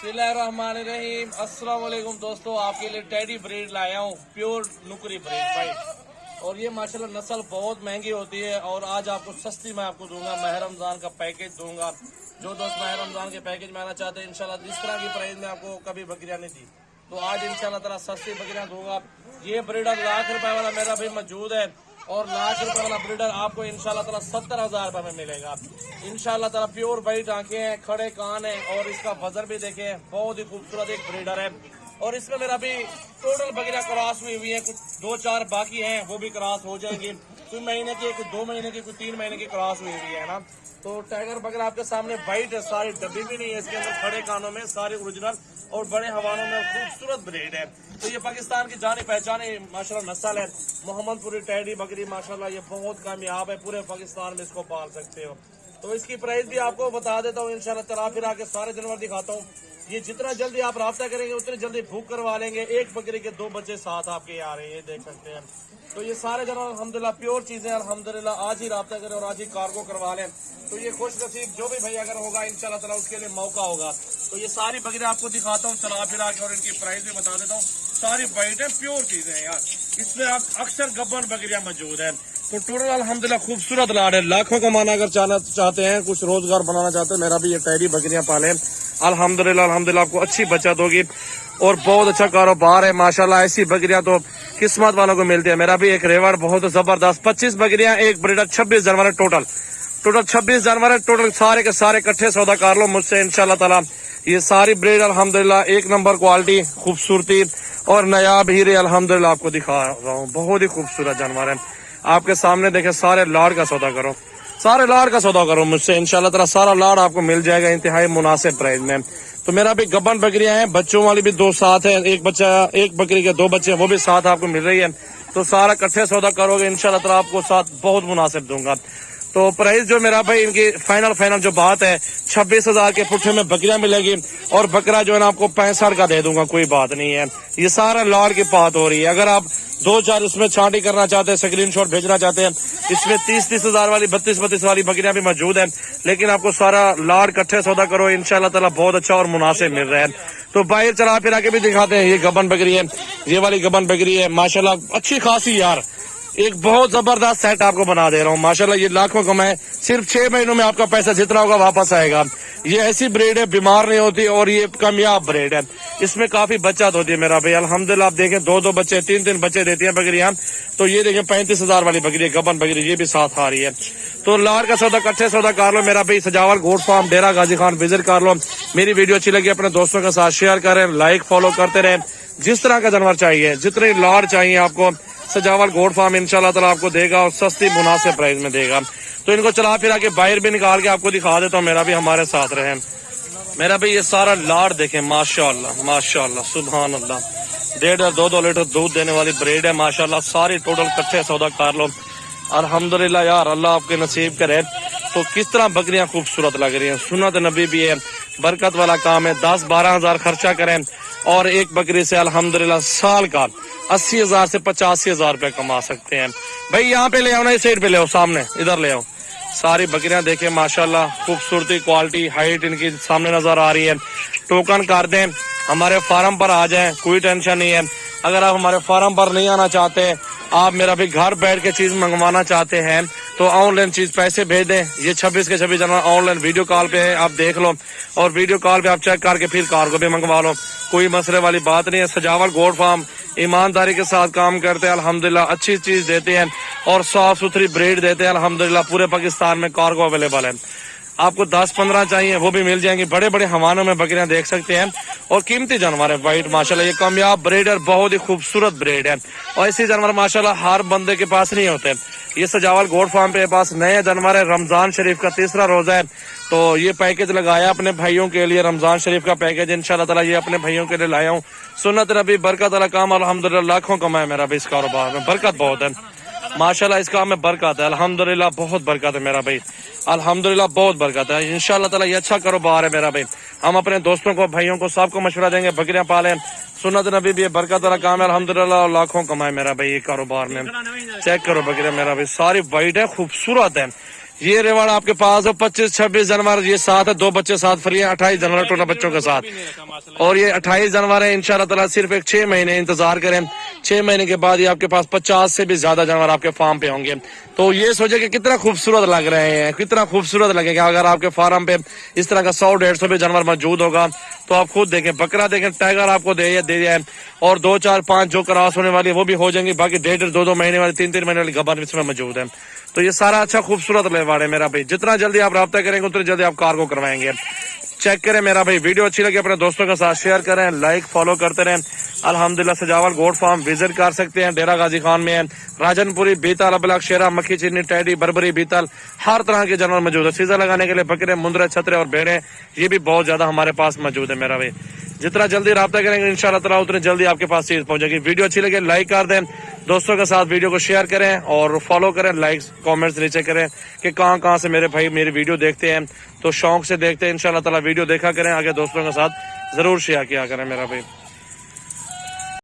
बिस्मिल्लाहिर्रहमानिर्रहीम। अस्सलाम वालेकुम दोस्तों, आपके लिए टेडी ब्रीड लाया हूँ, प्योर नुकरी ब्रीड भाई। और ये माशाल्लाह नस्ल बहुत महंगी होती है और आज आपको सस्ती मैं आपको दूंगा। माह रमजान का पैकेज दूंगा। जो दोस्त माह रमजान के पैकेज में आना चाहते हैं इंशाल्लाह इस तरह की प्राइस में आपको कभी बकरियां नहीं दी, तो आज इंशाल्लाह ताला सस्ती बकरियां दूंगा। ये ब्रीडर ₹1,00,000 वाला मेरा भी मौजूद है और ₹1,00,000 वाला ब्रीडर आपको इंशाल्लाह ताला 70,000 में मिलेगा इंशाल्लाह ताला। प्योर वाइट आंखें हैं, खड़े कान हैं और इसका वजन भी देखें, बहुत ही खूबसूरत एक ब्रीडर है। और इसमें मेरा भी टोटल बकरियां क्रॉस हुई है, कुछ 2-4 बाकी हैं वो भी क्रॉस हो जाएंगी। कुछ महीने की, कुछ 2 महीने की, कुछ 3 महीने की क्रॉस हुई है ना। तो टाइगर बकरा आपके सामने वाइट है, सारी डब्बी भी नहीं है इसके अंदर, खड़े कानों में सारे ओरिजिनल और बड़े हवानों में खूबसूरत ब्रीड है। तो ये पाकिस्तान की जाने पहचाने माशाल्लाह नस्ल है, मोहम्मदपुरी टैडी बकरी माशाल्लाह ये बहुत कामयाब है, पूरे पाकिस्तान में इसको पाल सकते हो। तो इसकी प्राइस भी आपको बता देता हूँ इंशाल्लाह। चला फिर आके सारे जानवर दिखाता हूँ। ये जितना जल्दी आप राब्ता करेंगे उतनी जल्दी बुक करवा लेंगे। एक बकरी के 2 बच्चे साथ आपके आ रहे हैं, देख सकते हैं। तो ये सारे जानवर अल्हम्दुलिल्लाह प्योर चीजें अल्हम्दुलिल्लाह। आज ही राब्ता करें और आज ही कार्गो करवा लें। तो ये खुश नसीब जो भी भाई अगर होगा इंशाल्लाह ताला उसके लिए मौका होगा। तो ये सारी बकरियां आपको दिखाता हूँ, चला फिर आके और इनकी प्राइस भी बता देता हूँ। सारी वाइट है, प्योर चीजें हैं यार। इसमें अक्सर गब्बन बकरियां मौजूद है। तो टोटल अल्हम्दुलिल्लाह खूबसूरत लाड है। लाखों कमाना अगर चाहते हैं, कुछ रोजगार बनाना चाहते हैं, मेरा भी ये टैडी बकरियां पाले अल्हम्दुलिल्लाह। अल्हम्दुलिल्लाह आपको अच्छी बचत होगी और बहुत अच्छा कारोबार है माशाल्लाह। ऐसी बकरियां तो किस्मत वालों को मिलती है। मेरा भी एक रेवड़ बहुत जबरदस्त 25 बकरियां, एक ब्रीडर, 26 जानवर है टोटल 26 जानवर है टोटल। सारे के सारे इकट्ठे सौदा कर लो मुझसे इंशाल्लाह ताला। ये सारी ब्रीड अल्हम्दुलिल्लाह एक नंबर क्वालिटी, खूबसूरती और नायाब हीरे अल्हम्दुलिल्लाह आपको दिखा रहा हूँ। बहुत ही खूबसूरत जानवर है आपके सामने। देखे सारे लाड़ का सौदा करो, सारे लाड़ का सौदा करो मुझसे इंशाल्लाह ताला। सारा लाड़ आपको मिल जाएगा इंतहाई मुनासिब प्राइस में। तो मेरा भी गब्बन बकरियां हैं, बच्चों वाली भी 2 साथ है, एक बकरी के 2 बच्चे वो भी साथ आपको मिल रही है। तो सारा इकट्ठे सौदा करोगे इंशाल्लाह ताला आपको साथ बहुत मुनासिब दूंगा। तो प्राइस जो मेरा भाई इनकी फाइनल जो बात है 26,000 के पुट्ठे में बकरियां मिलेगी और बकरा जो है ना आपको 65 का दे दूंगा, कोई बात नहीं है। ये सारा लाड़ की बात हो रही है। अगर आप 2-4 उसमें छांटी करना चाहते हैं, स्क्रीनशॉट भेजना चाहते हैं, इसमें 30,000 वाली 32 वाली बकरियां भी मौजूद है। लेकिन आपको सारा लाड़ इकट्ठे सौदा करो इंशाल्लाह ताला बहुत अच्छा और मुनासिब मिल रहा है। तो बाहर चला फिर आके भी दिखाते हैं। ये गबन बकरी है, ये वाली गबन बकरी है माशाल्लाह अच्छी खासी यार। एक बहुत जबरदस्त सेट आपको बना दे रहा हूँ माशाल्लाह। ये लाखों कमाए, सिर्फ 6 महीनों में आपका पैसा जितना होगा वापस आएगा। ये ऐसी ब्रीड है, बीमार नहीं होती और ये कामयाब ब्रीड है। इसमें काफी बचत होती है मेरा भाई अल्हम्दुलिल्लाह। आप देखें 2-2 बच्चे, 3-3 बच्चे देती है बकरियां। तो ये देखें 35,000 वाली बकरी है, गबन बकरी, ये भी साथ आ रही है। तो लाड़ का सौदा इकट्ठे सौदा कर लो मेरा भाई। सजावल गोट फार्म डेरा गाजी खान विजिट कर लो। मेरी वीडियो अच्छी लगी अपने दोस्तों के साथ शेयर करें, लाइक फॉलो करते रहें। जिस तरह का जानवर चाहिए, जितने लाड़ चाहिए आपको, सजावल गोट फार्म इंशाल्लाह ताला आपको देगा और सस्ती मुनासिब प्राइस में देगा। तो इनको चला फिरा के बाहर भी निकाल के आपको दिखा देता हूँ। मेरा भी हमारे साथ रहे। मेरा भी ये सारा लाड़ देखें माशाल्लाह माशाल्लाह सुभान अल्लाह। 1.5-2 लीटर दूध देने वाली ब्रीड है माशाल्लाह। सारी टोटल इकट्ठे सौदा कर लो अल्हम्दुलिल्लाह यार, अल्लाह आपके नसीब करे। तो किस तरह बकरियां खूबसूरत लग रही हैं। सुन्नत नबी भी है, बरकत वाला काम है। 10-12 हजार खर्चा करें और एक बकरी से अल्हम्दुलिल्लाह साल का 80,000 से 85,000 रुपए कमा सकते हैं। भाई यहाँ पे ले आओ ना, इस साइड पे ले आओ, सामने इधर ले आओ। सारी बकरियां देखें माशाल्लाह, खूबसूरती, क्वालिटी, हाइट इनकी सामने नजर आ रही है। टोकन कर दें, हमारे फार्म पर आ जाएं, कोई टेंशन नहीं है। अगर आप हमारे फार्म पर नहीं आना चाहते, आप मेरा भी घर बैठ के चीज मंगवाना चाहते हैं तो ऑनलाइन चीज पैसे भेज दें। ये 26 के 26 जनवरी ऑनलाइन वीडियो कॉल पे है, आप देख लो और वीडियो कॉल पे आप चेक करके फिर कार्गो भी मंगवा लो, कोई मसले वाली बात नहीं है। सजावल गोट फार्म ईमानदारी के साथ काम करते हैं अल्हम्दुलिल्लाह, अच्छी चीज देते हैं और साफ सुथरी ब्रीड देते हैं अल्हम्दुलिल्लाह। पूरे पाकिस्तान में कार्गो अवेलेबल है। आपको 10-15 चाहिए वो भी मिल जाएंगे। बड़े बड़े हवानों में बकरियां देख सकते हैं और कीमती जानवर है वाइट माशाल्लाह। ये कामयाब ब्रीड है, बहुत ही खूबसूरत ब्रीड है और ऐसे जानवर माशाल्लाह हर बंदे के पास नहीं होते। ये सजावल गोट फार्म पे पास नए जानवर है। रमजान शरीफ का 3रा रोजा है तो ये पैकेज लगाया अपने भाइयों के लिए, रमजान शरीफ का पैकेज इंशाल्लाह ताला ये अपने भाइयों के लिए लाया हूँ। सुन्नत नबी बरकत वाला काम अल्हम्दुलिल्लाह। लाखों कमाए मेरा भी इस कारोबार में, बरकत बहुत है माशाल्लाह। इस काम में बरकत है अल्हम्दुलिल्लाह, बहुत बरकत है मेरा भाई अल्हम्दुलिल्लाह, बहुत बरकत है इंशाल्लाह ताला। ये अच्छा कारोबार है मेरा भाई। हम अपने दोस्तों को, भाइयों को, सबको मशवरा देंगे बकरियां पालें। सुन्नत नबी भी बरकत वाला काम है अल्हम्दुलिल्लाह। लाखों कमाए मेरा भाई ये कारोबार में। चेक करो बकरियां मेरा भाई, सारी वाइट है, खूबसूरत है। ये रेवाड़ आपके पास 25-26 जानवर, ये साथ है, 2 बच्चे साथ फ्री है, 28 जानवर टोटल बच्चों के साथ। और ये 28 जानवर है इंशाल्लाह ताला। सिर्फ एक 6 महीने इंतजार करें, 6 महीने के बाद ये आपके पास 50 से भी ज्यादा जानवर आपके फार्म पे होंगे। तो ये सोचे कि कितना खूबसूरत लग रहे हैं, कितना खूबसूरत लगेगा अगर आपके फार्म पे इस तरह का 100-150 भी जानवर मौजूद होगा। तो आप खुद देखें, बकरा देखें, टाइगर आपको दे जाए, और 2, 4, 5 जो क्रॉस होने वाली है वो भी हो जाएंगी। बाकी 1.5, 2 महीने वाली, 3 महीने वाली गब्बर इसमें मौजूद है। तो ये सारा अच्छा खूबसूरत लेवाड़ है मेरा भाई। जितना जल्दी आप रब्ता करेंगे उतनी जल्दी आप कार्गो करवाएंगे। चेक करें मेरा भाई, वीडियो अच्छी लगे अपने दोस्तों के साथ शेयर करें, लाइक फॉलो करते रहें। अल्हम्दुलिल्लाह सजावल गोट फार्म विजिट कर सकते हैं, डेरा गाजी खान में है। राजनपुरी, बीतल, अबलग, शेरा, मक्खी, चिन्नी, टैडी, बरबरी, बीतल, हर तरह के जानवर मौजूद है। सीजन लगाने के लिए बकरे, मुंदरे, छतरे और भेड़े ये भी बहुत ज्यादा हमारे पास मौजूद है मेरा भाई। जितना जल्दी रब्ता करेंगे इंशाल्लाह ताला उतनी जल्दी आपके पास चीज पहुंचेगी। वीडियो अच्छी लगे लाइक कर दें, दोस्तों के साथ वीडियो को शेयर करें और फॉलो करें, लाइक्स कमेंट्स नीचे करें कि कहाँ से मेरे भाई मेरी वीडियो देखते हैं। तो शौक से देखते हैं इंशाल्लाह ताला, वीडियो देखा करें, आगे दोस्तों के साथ जरूर शेयर किया करें मेरा भाई।